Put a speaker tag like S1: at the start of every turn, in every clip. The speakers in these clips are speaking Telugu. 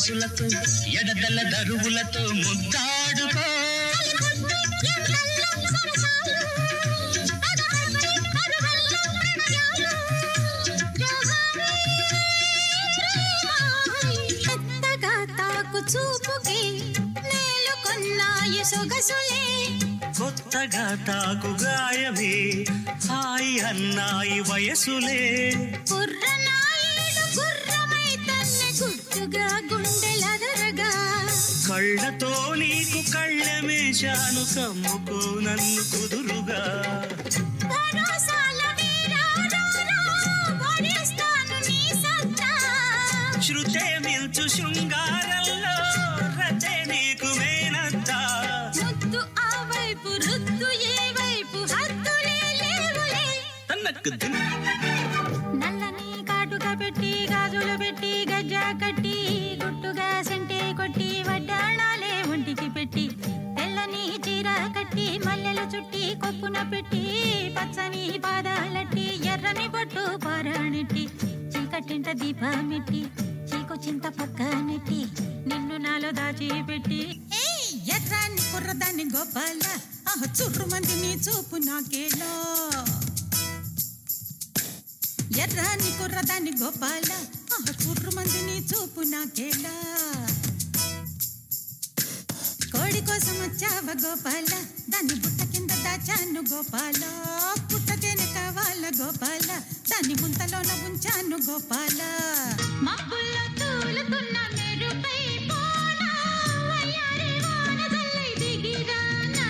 S1: వయసులతో ఎడదల దరువులతో ముద్దాడుకో
S2: చూపుకి నేలుకొన్నాయి సొగసులే
S1: కొత్తగా తాకు గాయమే హాయి అన్నాయి వయసులే
S2: కుర్రనాయుడు గుర్రమై తన్నే గుట్టుగా గుండెలదరగా
S1: కళ్ళతో నీకు కళ్ళమేశాను కమ్ముకో నన్ను కుదురుగా శృతే మిల్చు శృంగారంలో రచే నీకు మేనత్తా
S2: ముద్దు ఆ వైపు రుద్దు ఏ వైపు హద్దులే లేవులే నల్లని కాటుగా పెట్టి గాజులు పెట్టి గజ్జా కట్టి గుట్టుగా సెంటే కొట్టి వడ్డాణాలే ఒంటికి పెట్టి తెల్లని చీర కట్టి మల్లెలు చుట్టి కొప్పున పెట్టి పచ్చని పాదాలట్టి ఎర్రని బొట్టు పారాణెట్టి చీకటింట దీపమెట్టి చింత పక్క నెట్టి నిన్ను నాలో దాచిపెట్టి ఎర్రాన్ని కుర్రదాన్ని గోపాల చుర్రు మంది నీ చూపు నాకేలా ఎర్రాన్ని కుర్రదాన్ని గోపాల చుర్రు మంది నీ చూపు నాకేలా కోడి కోసం వచ్చావ గోపాల దాన్ని బుట్ట కింద దాచాను గోపాల పుట్టతేనే కావాల గోపాల దాన్ని ముంతలోన ఉంచాను గోపాల మబ్బుల్లో తూలుతున్న మెరుపై పోనా వయ్యారి వాన జల్లై దిగిరానా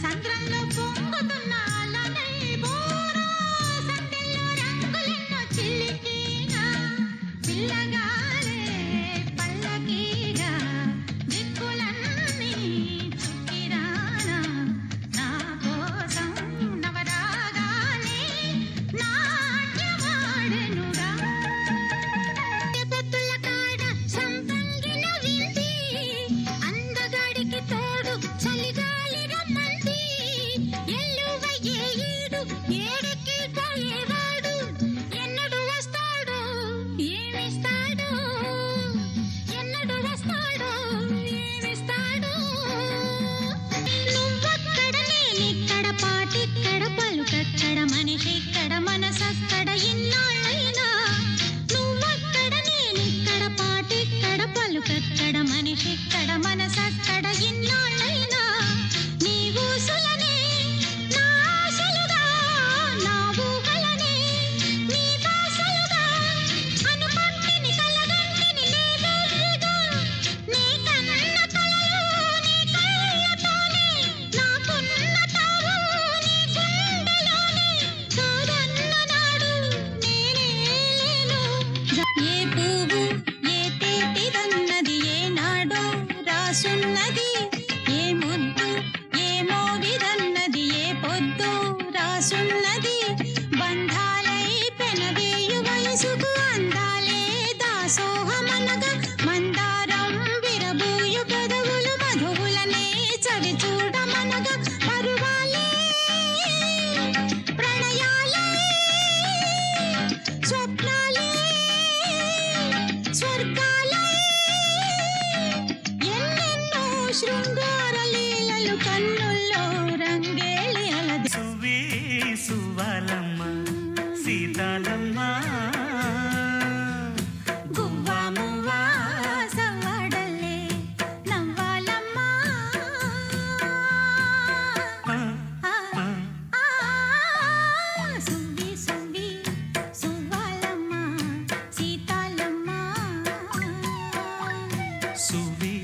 S2: సంద్రంలో పొంగుతున్న అలనై బోరా సందెల్లో రంగులెన్నో చిలికినా పిల్లగాలే పల్లకీగా దిక్కులన్నీ చుక్కిరానా నా కోసం నవరాగానే నాట్యమాడెనుగా పలుకక్కడ మనిషిక్కడ మనసక్కడ ఇన్నాళ్ళైనా నువ్వక్కడ నేనిక్కడ పాటిక్కడ పలుకక్కడ మనిషిక్కడ మనసక్కడ ఇన్నాళ్ళైనా నీ ఊసులనే నా ఆశలుగా నా ఊహలనే నీ బాసలుగా అనుకుంటిని కలగంటిని లేదెర్రిగా నీ కన్న కలలు నీ కళ్ళతోనే నాకున్న తావు నీ గుండెలోనే కాదన్న నాడు నేనే లేను ఏ పువ్వు ఏ తేటిదన్నది ఏనాడో రాసున్నది ఏ ముద్దు ఏ మోవిదన్నది ఏ పొద్దు రాసున్నది బంధాలై పెనవేయు వయసుకు అందాలే దాసోహమనగా మందారం విరబూయు పెదవులు మధువులనే చవి చూడమనగా పరువాలే ప్రణయాలే స్వప్నాలే స్వర్గాలే ఎన్నెన్నో శృంగార లీలలు కన్నుల్లో రంగేళి అలది
S1: సువే సువాలమ్మ సీతాలమ్మ
S2: గువ్వా మువ్వా సవ్వడల్లే నవ్వాలమ్మా సువ్వి సువ్వి సువ్వాలమ్మ సీతాలమ్మ
S1: సువే